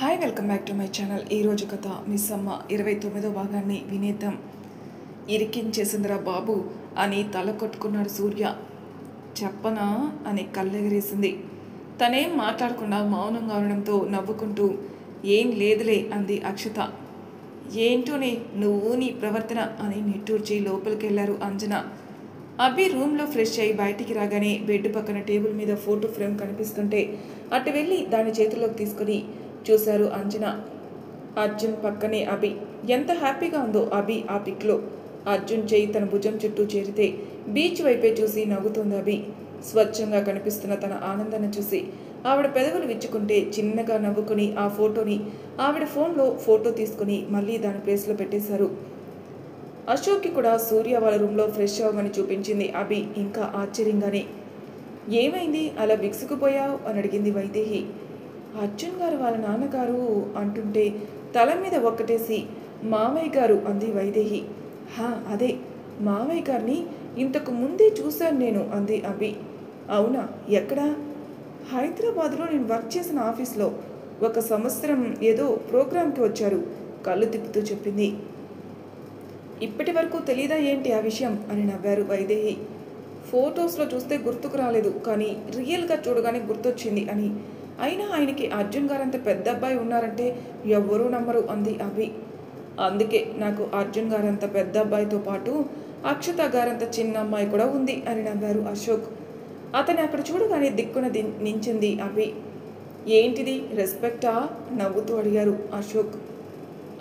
Hi welcome back to my channel. ఈరోజు కథ miss అమ్మ 29వ భాగాన్ని వినేద్దాం. ఇరికించేసిందిరా బాబు అని తల కొట్టుకున్నాడు సూర్య. చెప్పనా అని కళ్ళెగరేసింది. తనేం మాట్లాడకుండా మౌనంగా ఉండడంతో నవ్వుకుంటూ ఏం లేదులే అంది అక్షత. ఏంటోనే నువ్వు నీ ప్రవర్తన అని నిట్టూర్చి లోపలికి వెళ్ళారు అంజన. అభి రూమ్లో ఫ్రెష్ అయ్యి బయటికి రాగానే బెడ్ పక్కన టేబుల్ మీద ఫోటో ఫ్రేమ్ కనిపిస్తుంటే అటు వెళ్ళి దాని చేతిలోకి తీసుకుని చూశారు అంజన. అర్జున్ పక్కనే అభి. ఎంత హ్యాపీగా ఉందో అభి ఆ పిక్లో. అర్జున్ చేయి తన భుజం చుట్టూ చేరితే బీచ్ వైపే చూసి నవ్వుతుంది అభి. స్వచ్ఛంగా కనిపిస్తున్న తన ఆనందాన్ని చూసి ఆవిడ పెదవులు విచ్చుకుంటే చిన్నగా నవ్వుకుని ఆ ఫోటోని ఆవిడ ఫోన్లో ఫోటో తీసుకుని మళ్ళీ దాని ప్లేస్లో పెట్టేశారు. అశోక్కి కూడా సూర్య వాళ్ళ రూమ్లో ఫ్రెష్ అవ్వమని చూపించింది అభి ఇంకా ఆశ్చర్యంగానే. ఏమైంది అలా విసుకుపోయావు అని అడిగింది వైదేహి. అర్జున్ గారు వాళ్ళ నాన్నగారు అంటుంటే తల మీద ఒక్కటేసి మామయ్య గారు అంది వైదేహి. అదే మామయ్య గారిని ఇంతకు ముందే చూశాను నేను అంది అభి. అవునా, ఎక్కడా? హైదరాబాద్లో నేను వర్క్ చేసిన ఆఫీస్లో 1 సంవత్సరం ఏదో ప్రోగ్రాంకి వచ్చారు కళ్ళు తిప్పుతూ చెప్పింది. ఇప్పటి వరకు తెలీదా ఏంటి ఆ విషయం అని నవ్వారు వైదేహి. ఫొటోస్లో చూస్తే గుర్తుకు రాలేదు, కానీ రియల్గా చూడగానే గుర్తొచ్చింది అని. అయినా ఆయనకి అర్జున్ గారంత పెద్ద అబ్బాయి ఉన్నారంటే ఎవ్వరూ నమ్మరు అంది అభి. అందుకే నాకు అర్జున్ గారంత పెద్ద అబ్బాయితో పాటు అక్షత గారంత చిన్న అమ్మాయి కూడా ఉంది అని నవ్వారు అశోక్. అతని అక్కడ చూడగానే దిక్కున నించింది అభి. ఏంటిది, రెస్పెక్టా? నవ్వుతూ అడిగారు అశోక్.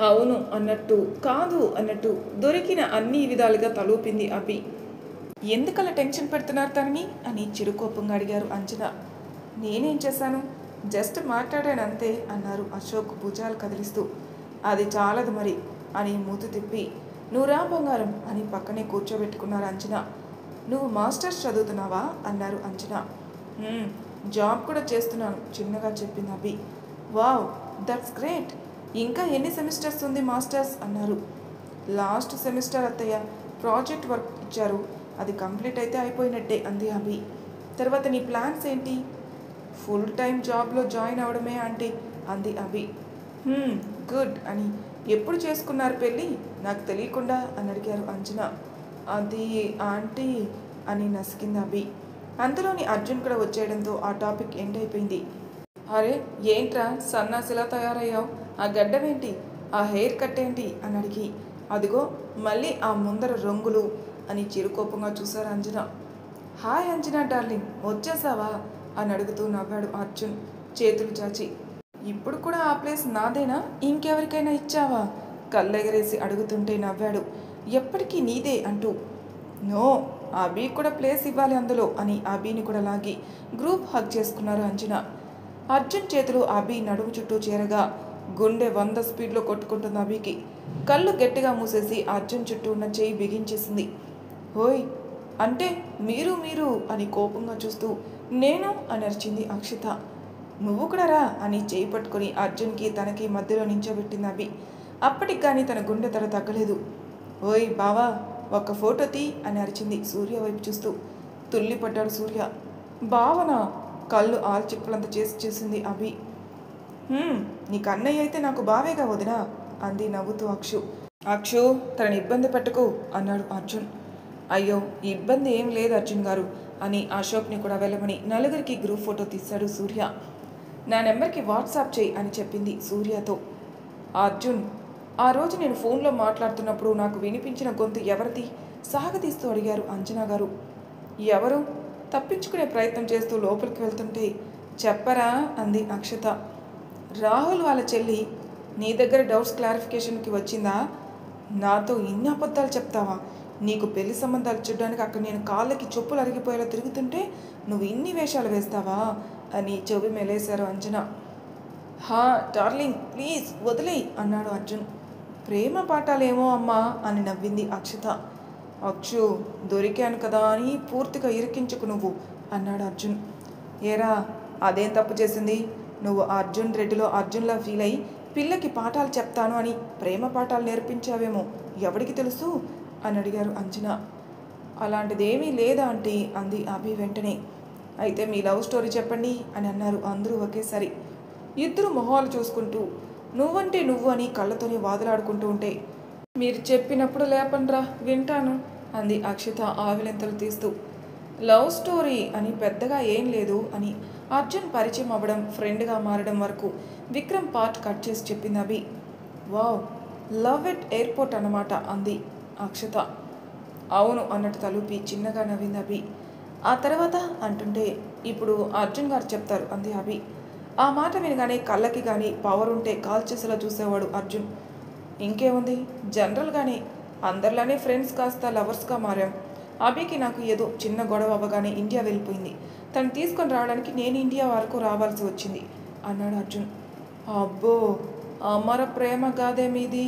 అవును అన్నట్టు, కాదు అన్నట్టు దొరికిన అన్ని విధాలుగా తలూపింది అభి. ఎందుకలా టెన్షన్ పెడుతున్నారు తనని అని చిరుకోపంగా అడిగారు అంజన. నేనేం చేశాను, జస్ట్ మాట్లాడాను అంతే అన్నారు అశోక్ భుజాలు కదిలిస్తూ. అది చాలదు మరి అని మూతి తిప్పి నువ్వు రా బంగారం అని పక్కనే కూర్చోబెట్టుకున్నారు అంజన. నువ్వు మాస్టర్స్ చదువుతున్నావా అన్నారు అంజన. జాబ్ కూడా చేస్తున్నాను చిన్నగా చెప్పింది అభి. Wow, that's great. ఇంకా ఎన్ని సెమిస్టర్స్ ఉంది మాస్టర్స్ అన్నారు. లాస్ట్ సెమిస్టర్ అత్తయ్య, ప్రాజెక్ట్ వర్క్ ఇచ్చారు, అది కంప్లీట్ అయితే అయిపోయినట్టే అంది అభి. తర్వాత నీ ప్లాన్స్ ఏంటి? ఫుల్ టైం జాబ్లో జాయిన్ అవడమే ఆంటీ అంది అభి. గుడ్ అని. ఎప్పుడు చేసుకున్నారు పెళ్ళి నాకు తెలియకుండా అని అడిగారు అంజన. అది ఆంటీ అని నసికింది అభి. అంతలోని అర్జున్ కూడా వచ్చేయడంతో ఆ టాపిక్ ఎండ్ అయిపోయింది. అరే ఏంట్రా సన్నాసిలా తయారయ్యావు, ఆ గడ్డమేంటి, ఆ హెయిర్ కట్ ఏంటి అని అడిగి అదిగో మళ్ళీ ఆ ముందర రంగులు అని చిరుకోపంగా చూశారు అంజన. హాయ్ అంజనా డార్లింగ్, వచ్చేసావా అని అడుగుతూ నవ్వాడు అర్జున్ చేతులు చాచి. ఇప్పుడు కూడా ఆ ప్లేస్ నాదేనా, ఇంకెవరికైనా ఇచ్చావా కళ్ళెగరేసి అడుగుతుంటే నవ్వాడు. ఎప్పటికీ నీదే అంటూ. నో, అభి కూడా ప్లేస్ ఇవ్వాలి అందులో అని అభిని కూడా లాగి గ్రూప్ హగ్ చేసుకున్నారు అంజన. అర్జున్ చేతులు అభి నడుము చుట్టూ చేరగా గుండె 100 స్పీడ్లో కొట్టుకుంటుంది అభికి. కళ్ళు గట్టిగా మూసేసి అర్జున్ చుట్టూ ఉన్న చేయి బిగించేసింది. ఓయ్ అంటే మీరు మీరు అని కోపంగా చూస్తూ నేను అని అరిచింది అక్షత. నువ్వు కూడా రా అని చేయి పట్టుకొని అర్జున్కి తనకి మధ్యలో నించోబెట్టింది అభి. అప్పటికి కానీ తన గుండె తర తగ్గలేదు. ఓయ్ బావా, ఒక్క ఫోటో తీ అని అరిచింది సూర్య వైపు చూస్తూ. తుల్లిపడ్డాడు సూర్య. బావనా? కళ్ళు ఆల్చిప్పలంత చేసింది అభి. నీకు అన్నయ్య అయితే నాకు బావేగా వదినా అంది నవ్వుతూ అక్షు. అక్షు, తనని ఇబ్బంది పెట్టకు అన్నాడు అర్జున్. అయ్యో ఇబ్బంది ఏం లేదు అర్జున్ గారు అని అశోక్ని కూడా వెళ్ళమని నలుగురికి గ్రూప్ ఫోటో తీశాడు సూర్య. నా నెంబర్కి వాట్సాప్ చేయి అని చెప్పింది సూర్యతో. అర్జున్, ఆ రోజు నేను ఫోన్లో మాట్లాడుతున్నప్పుడు నాకు వినిపించిన గొంతు ఎవరిది సాగతీస్తూ అడిగారు అంజనా గారు. ఎవరు? తప్పించుకునే ప్రయత్నం చేస్తూ లోపలికి వెళ్తుంటే చెప్పరా అంది అక్షత. రాహుల్ వాళ్ళ చెల్లి. నీ దగ్గర డౌట్స్ క్లారిఫికేషన్కి వచ్చిందా? నాతో ఇన్ని అబద్ధాలు చెప్తావా? నీకు పెళ్లి సంబంధాలు చూడడానికి అక్కడ నేను కాళ్ళకి చెప్పులు అరిగిపోయేలా తిరుగుతుంటే నువ్వు ఇన్ని వేషాలు వేస్తావా అని చెవి మెలేశారు అంజన. డార్లింగ్ ప్లీజ్ వదిలేయ్ అన్నాడు అర్జున్. ప్రేమ పాఠాలేమో అమ్మా అని నవ్వింది అక్షత. అక్షు, దొరికాను కదా అని పూర్తిగా ఇరికించుకు నువ్వు అన్నాడు అర్జున్. ఏరా, అదేం తప్పు చేసింది? నువ్వు అర్జున్ రెడ్డిలో అర్జున్లా ఫీల్ అయ్యి పిల్లకి పాఠాలు చెప్తాను అని ప్రేమ పాఠాలు నేర్పించావేమో, ఎవడికి తెలుసు అని అడిగారు అంజన. అలాంటిదేమీ లేదా ఆంటీ అంది అభి వెంటనే. అయితే మీ లవ్ స్టోరీ చెప్పండి అని అన్నారు అందరూ ఒకేసారి. ఇద్దరు మొహాలు చూసుకుంటూ నువ్వంటే నువ్వు అని కళ్ళతోనే వాదులాడుకుంటూ ఉంటే మీరు చెప్పినప్పుడు లేపండ్రా వింటాను అంది అక్షిత ఆవిలెంతలు తీస్తూ. లవ్ స్టోరీ అని పెద్దగా ఏం లేదు అని అర్జున్ పరిచయం అవ్వడం, ఫ్రెండ్గా మారడం వరకు విక్రమ్ పార్ట్ కట్ చేసి చెప్పింది అభి. వావ్, లవ్ ఎట్ ఎయిర్పోర్ట్ అన్నమాట అంది అక్షిత. అవును అన్నట్టు తలూపి చిన్నగా నవ్వింది అభి. ఆ తర్వాత అంటుంటే ఇప్పుడు అర్జున్ గారు చెప్తారు అంది అభి. ఆ మాట వినగానే కళ్ళకి కానీ పవర్ ఉంటే కాల్ చేసేలా చూసేవాడు అర్జున్. ఇంకేముంది, జనరల్గానే అందరిలానే ఫ్రెండ్స్ కాస్త లవర్స్గా మారాం. అభికి నాకు ఏదో చిన్న గొడవ అవ్వగానే ఇండియా వెళ్ళిపోయింది. తను తీసుకొని రావడానికి నేను ఇండియా వరకు రావాల్సి వచ్చింది అన్నాడు అర్జున్. అబ్బో, అమర ప్రేమ గాదే మీది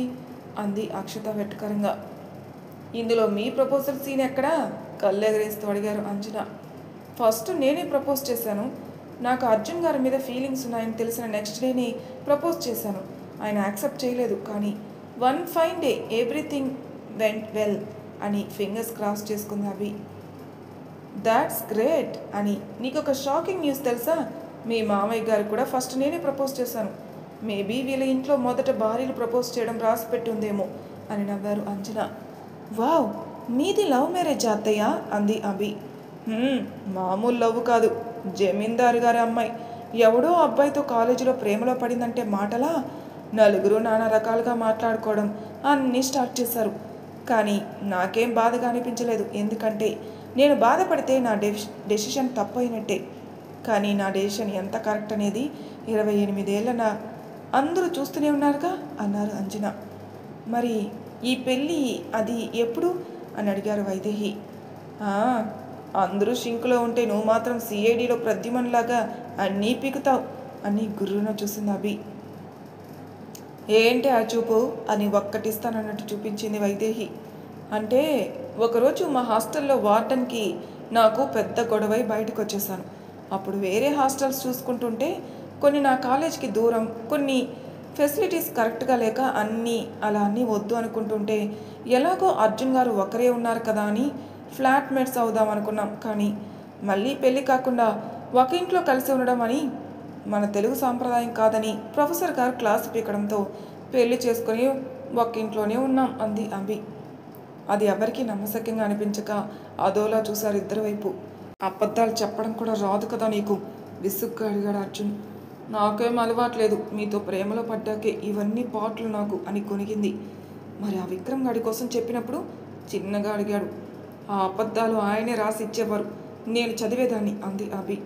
అంది అక్షత వెటకరంగా. ఇందులో మీ ప్రపోజల్ సీన్ ఎక్కడా కళ్ళెగరేస్తూ అడిగారు అంజన. ఫస్ట్ నేనే ప్రపోజ్ చేశాను. నాకు అర్జున్ గారి మీద ఫీలింగ్స్ ఉన్నాయని తెలిసిన నెక్స్ట్ డేనే ప్రపోజ్ చేశాను. ఆయన యాక్సెప్ట్ చేయలేదు. కానీ one fine day everything went well అని ఫింగర్స్ క్రాస్ చేసుకుంది అవి. దాట్స్ గ్రేట్ అని. నీకు ఒక షాకింగ్ న్యూస్ తెలుసా? మీ మామయ్య గారు కూడా ఫస్ట్ నేనే ప్రపోజ్ చేశాను. మేబీ వీళ్ళ ఇంట్లో మొదట భార్యలు ప్రపోజ్ చేయడం రాసి పెట్టుందేమో అని నవ్వారు అంజన. వావ్, మీది లవ్ మ్యారేజ్ అత్తయ్య అంది అభి. మామూలు లవ్ కాదు, జమీందారు గారి అమ్మాయి. ఎవడో అబ్బాయితో కాలేజీలో ప్రేమలో పడిందంటే మాటలా నలుగురు నానా రకాలుగా మాట్లాడుకోవడం అన్నీ స్టార్ట్ చేశారు. కానీ నాకేం బాధగా అనిపించలేదు. ఎందుకంటే నేను బాధపడితే నా డెసిషన్ తప్పైనట్టే. కానీ నా డెసిషన్ ఎంత కరెక్ట్ అనేది 28 ఏళ్ళ నా అందరూ చూస్తూనే ఉన్నారుగా అన్నారు అంజన. మరి ఈ పెళ్ళి అది ఎప్పుడు అని అడిగారు వైదేహి. అందరూ షింకులో ఉంటే నువ్వు మాత్రం సిఐడిలో ప్రద్యుమన్లాగా అన్నీ పీకుతావు అని గుర్రున చూసింది అభి. ఏంటి ఆ చూపు అని ఒక్కటిస్తానన్నట్టు చూపించింది వైదేహి. అంటే ఒకరోజు మా హాస్టల్లో వార్డెన్కి నాకు పెద్ద గొడవై బయటకు వచ్చేసాను. అప్పుడు వేరే హాస్టల్స్ చూసుకుంటుంటే కొన్ని నా కాలేజ్కి దూరం, కొన్ని ఫెసిలిటీస్ కరెక్ట్గా లేక అన్నీ వద్దు అనుకుంటుంటే ఎలాగో అర్జున్ గారు ఒకరే ఉన్నారు కదా అని ఫ్లాట్మేట్స్ అవుదాం అనుకున్నాం. కానీ మళ్ళీ పెళ్ళి కాకుండా ఒక ఇంట్లో కలిసి ఉండడం అని మన తెలుగు సాంప్రదాయం కాదని ప్రొఫెసర్ గారు క్లాస్ పీకడంతో పెళ్లి చేసుకొని ఒక ఇంట్లోనే ఉన్నాం అంది అభి. అది ఎవరికి నమ్మశక్యంగా అనిపించక అదోలా చూశారు ఇద్దరు వైపు. అబద్ధాలు చెప్పడం కూడా రాదు కదా నీకు విసుగ్గా అడిగాడు అర్జున్. నాకేం అలవాట్లేదు, మీతో ప్రేమలో పడ్డాకే ఇవన్నీ పాటలు నాకు అని కొనిగింది. మరి ఆ విక్రమ్ గాడి కోసం చెప్పినప్పుడు చిన్నగా అడిగాడు. ఆ అబద్ధాలు ఆయనే రాసి ఇచ్చేవారు, నేను చదివేదాన్ని అంది అభి.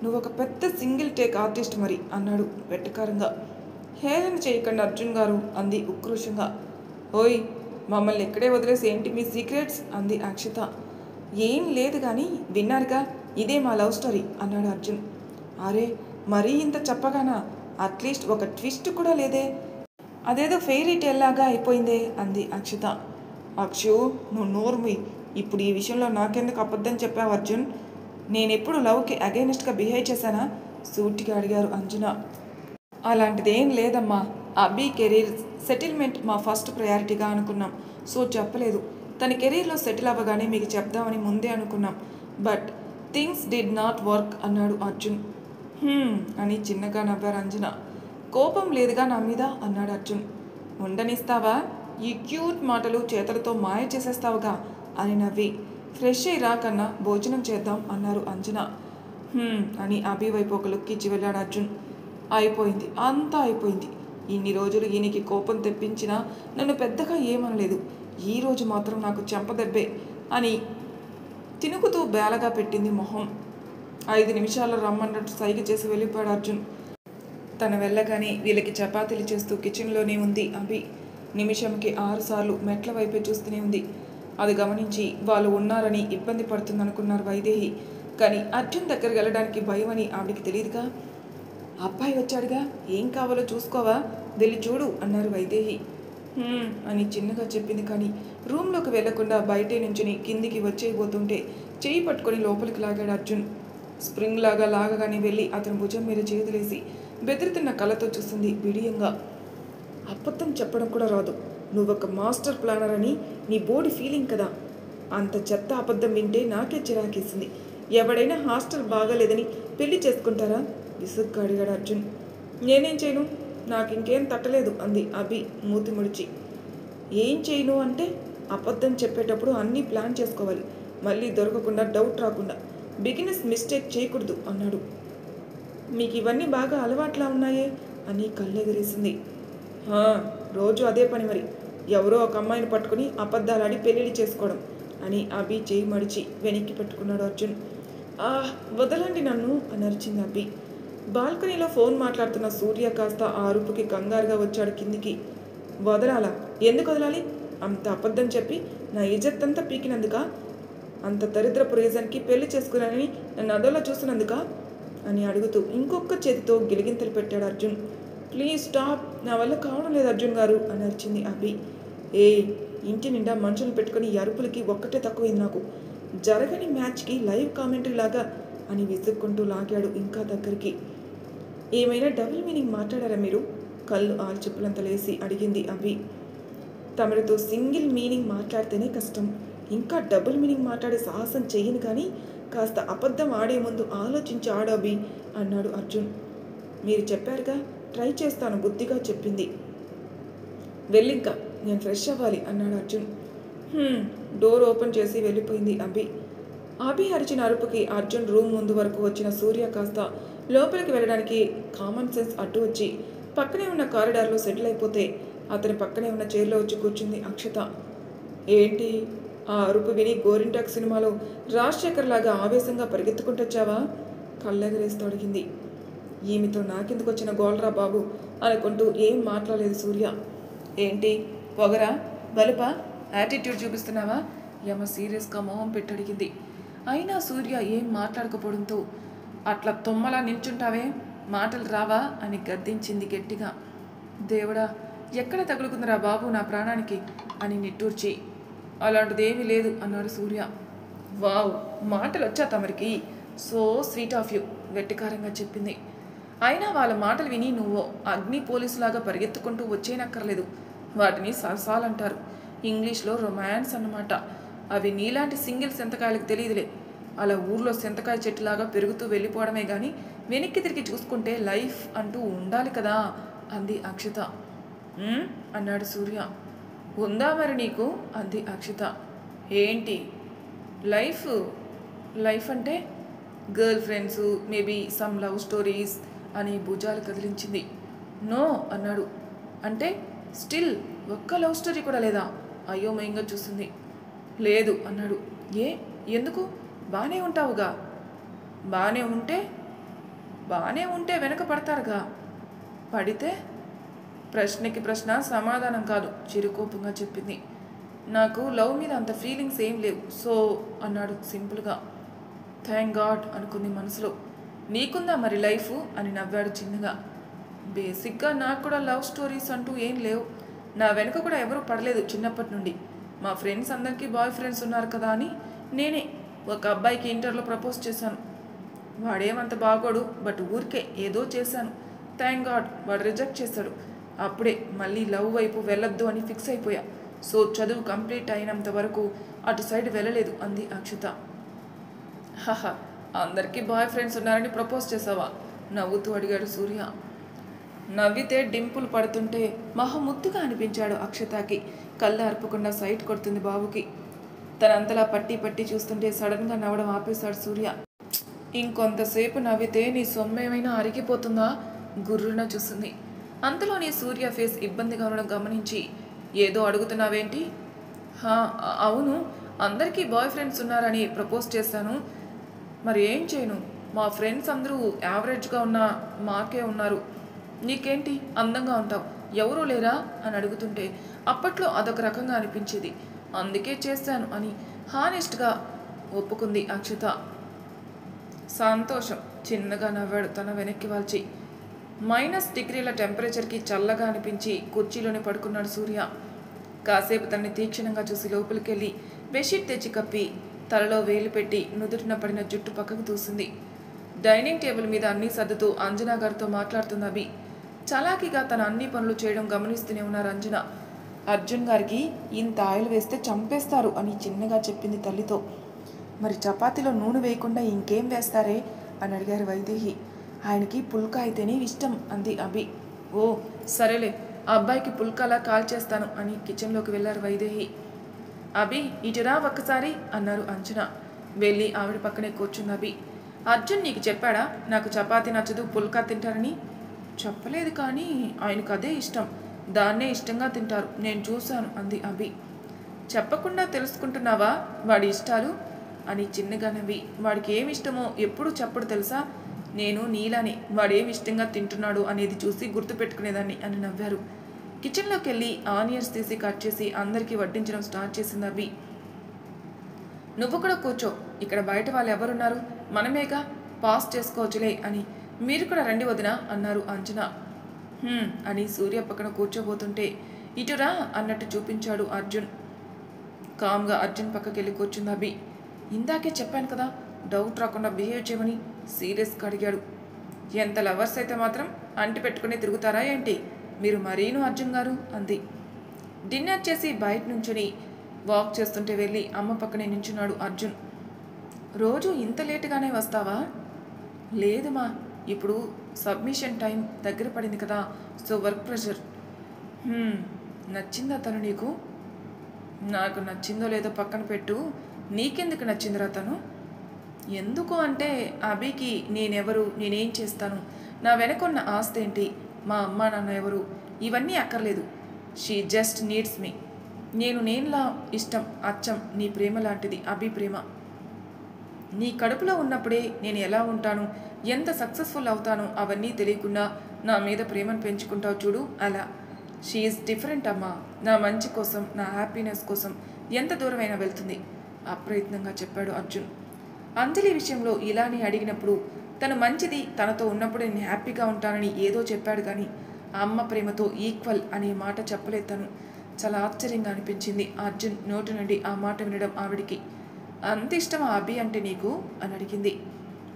నువ్వు ఒక పెద్ద సింగిల్ టేక్ ఆర్టిస్ట్ మరి అన్నాడు వెట్టకారంగా. హేళన చేయకండి అర్జున్ గారు అంది ఉక్రోషంగా. ఓయ్, మమ్మల్ని ఎక్కడే వదిలేసి ఏంటి మీ సీక్రెట్స్ అంది అక్షిత. ఏం లేదు కానీ విన్నారుగా, ఇదే మా లవ్ స్టోరీ అన్నాడు అర్జున్. అరే, మరీ ఇంత చెప్పగానా? అట్లీస్ట్ ఒక ట్విస్ట్ కూడా లేదే, అదేదో ఫెయిరీ టేల్ లాగా అయిపోయిందే అంది అక్షిత. అక్షు, నువ్వు నోర్మి. ఇప్పుడు ఈ విషయంలో నాకెందుకు అబద్ధం చెప్పావు అర్జున్? నేనెప్పుడు లవ్కి అగైనెస్ట్గా బిహేవ్ చేశానా సూటిగా అడిగారు అంజన. అలాంటిదేం లేదమ్మా. అభి కెరీర్ సెటిల్మెంట్ మా ఫస్ట్ ప్రయారిటీగా అనుకున్నాం. సో చెప్పలేదు. తన కెరీర్లో సెటిల్ అవ్వగానే మీకు చెప్దామని ముందే అనుకున్నాం. But things did not work అన్నాడు అర్జున్. అని చిన్నగా నవ్వారు అంజన. కోపం లేదుగా నా మీద అన్నాడు అర్జున్. ఉండనిస్తావా? ఈ క్యూట్ మాటలు చేతలతో మాయ చేసేస్తావుగా అని నవ్వి, ఫ్రెష్ అయి రాకన్నా భోజనం చేద్దాం అన్నారు అంజన. అని అభి వైపు ఒక లుక్ ఇచ్చి వెళ్ళాడు అర్జున్. అయిపోయింది, అంతా అయిపోయింది. ఇన్ని రోజులు ఈయనకి కోపం తెప్పించినా నన్ను పెద్దగా ఏమనలేదు. ఈరోజు మాత్రం నాకు చెంపదెబ్బే అని తినుకుతూ బేలగా పెట్టింది మొహం. 5 నిమిషాల్లో రమ్మన్నట్టు సైగ చేసి వెళ్ళిపోయాడు అర్జున్. తను వెళ్ళగానే వీళ్ళకి చపాతీలు చేస్తూ కిచెన్లోనే ఉంది అభి. నిమిషంకి 6 సార్లు మెట్ల వైపే చూస్తూనే ఉంది. అది గమనించి వాళ్ళు ఉన్నారని ఇబ్బంది పడుతుందనుకున్నారు వైదేహి. కానీ అర్జున్ దగ్గరికి వెళ్ళడానికి భయమని ఆవిడికి తెలియదుగా. అబ్బాయి వచ్చాడుగా, ఏం కావాలో చూసుకోవా, వెళ్ళి చూడు అన్నారు వైదేహి. అని చిన్నగా చెప్పింది. కానీ రూమ్లోకి వెళ్లకుండా బయటే నుంచుని కిందికి వచ్చేయబోతుంటే చేయి పట్టుకొని లోపలికి లాగాడు అర్జున్. స్ప్రింగ్ లాగా లాగగానే వెళ్ళి అతని భుజం మీద చేతులేసి బెదిరితున్న కళ్ళతో చూస్తుంది బిడియంగా. అబద్ధం చెప్పడం కూడా రాదు. నువ్వొక మాస్టర్ ప్లానర్ అని నీ బోడి ఫీలింగ్ కదా. అంత చెత్త అబద్ధం వింటే నాకే చిరాకేసింది. ఎవడైనా హాస్టల్ బాగాలేదని పెళ్లి చేసుకుంటారా విసుగ్గా అడిగాడు అర్జున్. నేనేం చేయను, నాకు ఇంకేం తట్టలేదు అంది అభి మూతి ముడిచి. ఏం చేయను అంటే అబద్ధం చెప్పేటప్పుడు అన్నీ ప్లాన్ చేసుకోవాలి, మళ్ళీ దొరకకుండా డౌట్ రాకుండా బిగినెస్ మిస్టేక్ చేయకూడదు అన్నాడు. మీకు ఇవన్నీ బాగా అలవాట్లా ఉన్నాయే అని కళ్ళెగరేసింది. రోజు అదే పని మరి, ఎవరో ఒక అమ్మాయిని పట్టుకుని అబద్ధాలాడి పెళ్ళిళ్ళు చేసుకోవడం అని అభి చేయి మడిచి వెనక్కి పెట్టుకున్నాడు అర్జున్. వదలండి నన్ను అని అరిచింది అభి. బాల్కనీలో ఫోన్ మాట్లాడుతున్న సూర్య కాస్త ఆ అరుపుకి కంగారుగా వచ్చాడు కిందికి. వదలాలా? ఎందుకు వదలాలి? అంత అబద్ధం చెప్పి నా ఇజ్జత్ అంతా పీకినందుక? అంత దరిద్రపు రీజన్కి పెళ్లి చేసుకున్నానని నన్ను అదోలా చూస్తున్నందుక అని అడుగుతూ ఇంకొక చేతితో గిలిగింతలు పెట్టాడు అర్జున్. ప్లీజ్ స్టాప్, నా వల్ల కావడం లేదు అర్జున్ గారు అని అరిచింది అభి. ఇంటి నిండా మనుషులు పెట్టుకుని అరుపులకి ఒక్కటే తక్కువైంది నాకు. జరగని మ్యాచ్కి లైవ్ కామెంటరీ లాగా అని విసుక్కుంటూ లాగాడు ఇంకా దగ్గరికి. ఏమైనా డబుల్ మీనింగ్ మాట్లాడారా మీరు? కళ్ళు ఆల్చిప్పులంత లేసి అడిగింది అభి. తమరితో సింగిల్ మీనింగ్ మాట్లాడితేనే కష్టం, ఇంకా డబుల్ మీనింగ్ మాట్లాడే సాహసం చెయ్యను కానీ కాస్త అబద్ధం ఆడే ముందు ఆలోచించి ఆడు అభి అన్నాడు అర్జున్. మీరు చెప్పారుగా, ట్రై చేస్తాను బుద్ధిగా చెప్పింది. వెళ్ళింకా, నేను ఫ్రెష్ అవ్వాలి అన్నాడు అర్జున్. డోర్ ఓపెన్ చేసి వెళ్ళిపోయింది అభి. అభి అరిచిన అరుపుకి అర్జున్ రూమ్ ముందు వరకు వచ్చిన సూర్య కాస్త లోపలికి వెళ్ళడానికి కామన్ సెన్స్ అడ్డు వచ్చి పక్కనే ఉన్న కారిడార్లో సెటిల్ అయిపోతే అతని పక్కనే ఉన్న చైర్లో వచ్చి కూర్చుంది అక్షత. ఏంటి ఆ అరుపు విని గోరింటాక్ సినిమాలో రాజశేఖర్ లాగా ఆవేశంగా పరిగెత్తుకుంటొచ్చావా? కళ్ళెగరేస్తూ అడిగింది. ఈమెతో నాకెందుకు వచ్చిన గోల్రా బాబు అనుకుంటూ ఏం మాట్లాడలేదు సూర్య. ఏంటి పొగరా, బలుపా, యాటిట్యూడ్ చూపిస్తున్నావా? యమ సీరియస్గా మొహం పెట్టి అడిగింది. అయినా సూర్య ఏం మాట్లాడకపోవడంతో అట్లా తొమ్మలా నిల్చుంటావే, మాటలు రావా అని గద్దించింది గట్టిగా. దేవుడా, ఎక్కడ తగులుకుందిరా బాబు నా ప్రాణానికి అని నిట్టూర్చి. అలాంటిదేమీ లేదు అన్నాడు సూర్య. వావ్, మాటలు వచ్చా తమరికి? సో స్వీట్ ఆఫ్ యూ వెట్టికారంగా చెప్పింది. అయినా వాళ్ళ మాటలు విని నువ్వు అగ్ని పోలీసులాగా పరిగెత్తుకుంటూ వచ్చేనక్కర్లేదు. వాటిని సరసాలంటారు, ఇంగ్లీష్లో రొమాన్స్ అన్నమాట. అవి నీలాంటి సింగిల్ సెంతకాయలకు తెలియదులే. అలా ఊర్లో సెంతకాయ చెట్టులాగా పెరుగుతూ వెళ్ళిపోవడమే కానీ వెనక్కి తిరిగి చూసుకుంటే లైఫ్ అంటూ ఉండాలి కదా అంది అక్షత. అన్నాడు సూర్య. ఉందా మరి నీకు అంది అక్షత. ఏంటి లైఫ్? లైఫ్ అంటే girl friends, maybe some love stories అని భుజాలు కదిలించింది. నో అన్నాడు. అంటే స్టిల్ ఒక్క లవ్ స్టోరీ కూడా లేదా? అయోమయంగా చూస్తుంది. లేదు అన్నాడు. ఎందుకు? బాగానే ఉంటావుగా. బాగానే ఉంటే వెనక పడతారుగా. పడితే? ప్రశ్నకి ప్రశ్న సమాధానం కాదు చిరుకోపంగా చెప్పింది. నాకు లవ్ మీద అంత ఫీలింగ్స్ ఏం లేవు సో అన్నాడు సింపుల్గా. థ్యాంక్ గాడ్ అనుకుంది మనసులో. నీకుందా మరి లైఫ్ అని నవ్వాడు చిన్నగా. బేసిక్గా నాకు కూడా లవ్ స్టోరీస్ అంటూ ఏం లేవు. నా వెనుక కూడా ఎవరూ పడలేదు చిన్నప్పటి నుండి. మా ఫ్రెండ్స్ అందరికీ బాయ్ ఫ్రెండ్స్ ఉన్నారు కదా అని నేనే ఒక అబ్బాయికి ఇంటర్లో ప్రపోజ్ చేశాను. వాడేమంత బాగోడు, బట్ ఊరికే ఏదో చేశాను. థ్యాంక్ గాడ్ వాడు రిజెక్ట్ చేశాడు. అప్పుడే మళ్ళీ లవ్ వైపు వెళ్ళొద్దు అని ఫిక్స్ అయిపోయా. సో చదువు కంప్లీట్ అయినంత వరకు అటు సైడ్ వెళ్ళలేదు అంది అక్షత. అందరికీ బాయ్ ఫ్రెండ్స్ ఉన్నారని ప్రపోజ్ చేసావా? నవ్వుతూ అడిగాడు సూర్య. నవ్వితే డింపుల్ పడుతుంటే మహముద్దుగా అనిపించాడు అక్షతకి. కళ్ళు అర్పకుండా సైట్ కొడుతుంది బాబుకి. తనంతలా పట్టి చూస్తుంటే సడన్గా నవ్వడం ఆపేశాడు సూర్య. ఇంకొంతసేపు నవ్వితే నీ సొమ్మేమైనా అరిగిపోతుందా? గుర్రున చూస్తుంది. అంతలోని సూర్య ఫేస్ ఇబ్బందిగా ఉండడం గమనించి ఏదో అడుగుతున్నావేంటి? అవును, అందరికీ బాయ్ ఫ్రెండ్స్ ఉన్నారని ప్రపోజ్ చేశాను. మరి ఏం చేయను? మా ఫ్రెండ్స్ అందరూ యావరేజ్గా ఉన్న మాకే ఉన్నారు. నీకేంటి అందంగా ఉంటావు, ఎవరూ లేరా అని అడుగుతుంటే అప్పట్లో అదొక రకంగా అనిపించేది, అందుకే చేశాను అని హానెస్ట్గా ఒప్పుకుంది అక్షత. సంతోషం చిన్నగా నవ్వాడు తన వెనక్కి వాల్చి. -డిగ్రీల టెంపరేచర్కి చల్లగా అనిపించి కుర్చీలోనే పడుకున్నాడు సూర్య. కాసేపు తనని తీక్షణంగా చూసి లోపలికెళ్ళి బెడ్షీట్ తెచ్చి కప్పి తలలో వేలు పెట్టి నుదుటిన పడిన జుట్టు పక్కకు తూసింది. డైనింగ్ టేబుల్ మీద అన్నీ సర్దుతూ అంజనా గారితో మాట్లాడుతుంది అభి. చలాకీగా తన అన్ని పనులు చేయడం గమనిస్తూనే ఉన్నారు అంజన. అర్జున్ గారికి ఇంత ఆయిల్ వేస్తే చంపేస్తారు అని చిన్నగా చెప్పింది తల్లితో. మరి చపాతీలో నూనె వేయకుండా ఇంకేం వేస్తారే అని అడిగారు వైదేహి. ఆయనకి పుల్కా అయితేనే ఇష్టం అంది అభి. ఓ సరేలే, ఆ అబ్బాయికి పుల్కాలా కాల్ చేస్తాను అని కిచెన్లోకి వెళ్ళారు వైదేహి. అభి ఇటురా ఒక్కసారి అన్నారు అంచన. వెళ్ళి ఆవిడ పక్కనే కూర్చుంది అభి. అర్జున్ నీకు చెప్పాడా నాకు చపాతీ నచ్చదు పుల్కా తింటారని? చెప్పలేదు, కానీ ఆయనకు అదే ఇష్టం, దాన్నే ఇష్టంగా తింటారు, నేను చూశాను అంది అభి. చెప్పకుండా తెలుసుకుంటున్నావా వాడి ఇష్టాలు అని చిన్నగా నవ్వి. వాడికి ఏమి ఇష్టమో ఎప్పుడూ చెప్పడు తెలుసా, నేను నీలాని వాడేమి ఇష్టంగా తింటున్నాడు అనేది చూసి గుర్తుపెట్టుకునేదాన్ని అని నవ్వారు. కిచెన్లోకి వెళ్ళి ఆనియన్స్ తీసి కట్ చేసి అందరికీ వడ్డించడం స్టార్ట్ చేసింది అభి. నువ్వు కూడా కూర్చో, ఇక్కడ బయట వాళ్ళు ఎవరున్నారు, మనమేగా, పాస్ చేసుకోవచ్చులే అని. మీరు కూడా రండి వదినా అన్నారు అంచన. అని సూర్య పక్కన కూర్చోబోతుంటే ఇటురా అన్నట్టు చూపించాడు అర్జున్. కామ్గా అర్జున్ పక్కకి వెళ్ళి కూర్చుంది అభి. ఇందాకే చెప్పాను కదా డౌట్ రాకుండా బిహేవ్ చేయమని సీరియస్గా అడిగాడు. ఎంత లవర్స్ అయితే మాత్రం అంటి పెట్టుకుని తిరుగుతారా ఏంటి మీరు మరీను అర్జున్ గారు అంది. డిన్నర్ చేసి బయట నుంచుని వాక్ చేస్తుంటే వెళ్ళి అమ్మ పక్కనే నించున్నాడు అర్జున్. రోజు ఇంత లేటుగానే వస్తావా? లేదుమా, ఇప్పుడు సబ్మిషన్ టైం దగ్గర పడింది కదా, సో వర్క్ ప్రెషర్. నచ్చిందా తను నీకు? నాకు నచ్చిందో లేదో పక్కన పెట్టు, నీకెందుకు నచ్చిందిరా తను? ఎందుకు అంటే అభికి నేనెవరు, నేనేం చేస్తాను, నా వెనకున్న ఆస్తి ఏంటి, మా అమ్మ నాన్న ఎవరు, ఇవన్నీ అక్కర్లేదు. షీ జస్ట్ నీడ్స్ మీ. నేనులా ఇష్టం, అచ్చం నీ ప్రేమ లాంటిది అభి ప్రేమ. నీ కడుపులో ఉన్నప్పుడే నేను ఎలా ఉంటాను, ఎంత సక్సెస్ఫుల్ అవుతానో అవన్నీ తెలియకుండా నా మీద ప్రేమను పెంచుకుంటావు చూడు, అలా. షీఈస్ డిఫరెంట్ అమ్మా, నా మంచి కోసం, నా హ్యాపీనెస్ కోసం ఎంత దూరమైనా వెళ్తుంది అప్రయత్నంగా చెప్పాడు అర్జున్. అంజలి విషయంలో ఇలాని అడిగినప్పుడు తను మంచిది, తనతో ఉన్నప్పుడు నేను హ్యాపీగా ఉంటానని ఏదో చెప్పాడు, కానీ అమ్మ ప్రేమతో ఈక్వల్ అనే మాట చెప్పలేదు తను. చాలా ఆశ్చర్యంగా అనిపించింది అర్జున్ నోటి నుండి ఆ మాట వినడం ఆవిడికి. అంత ఇష్టం ఆ అభి అంటే నీకు అని అడిగింది.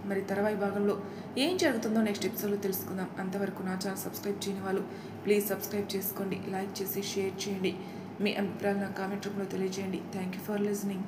మరి తర్వాయి భాగంలో ఏం జరుగుతుందో నెక్స్ట్ ఎపిసోడ్లో తెలుసుకుందాం. అంతవరకు నా ఛానల్ సబ్స్క్రైబ్ చేయని వాళ్ళు ప్లీజ్ సబ్స్క్రైబ్ చేసుకోండి, లైక్ చేసి షేర్ చేయండి, మీ అభిప్రాయాలు నా కామెంట్ రూపంలో తెలియజేయండి. Thank you for listening.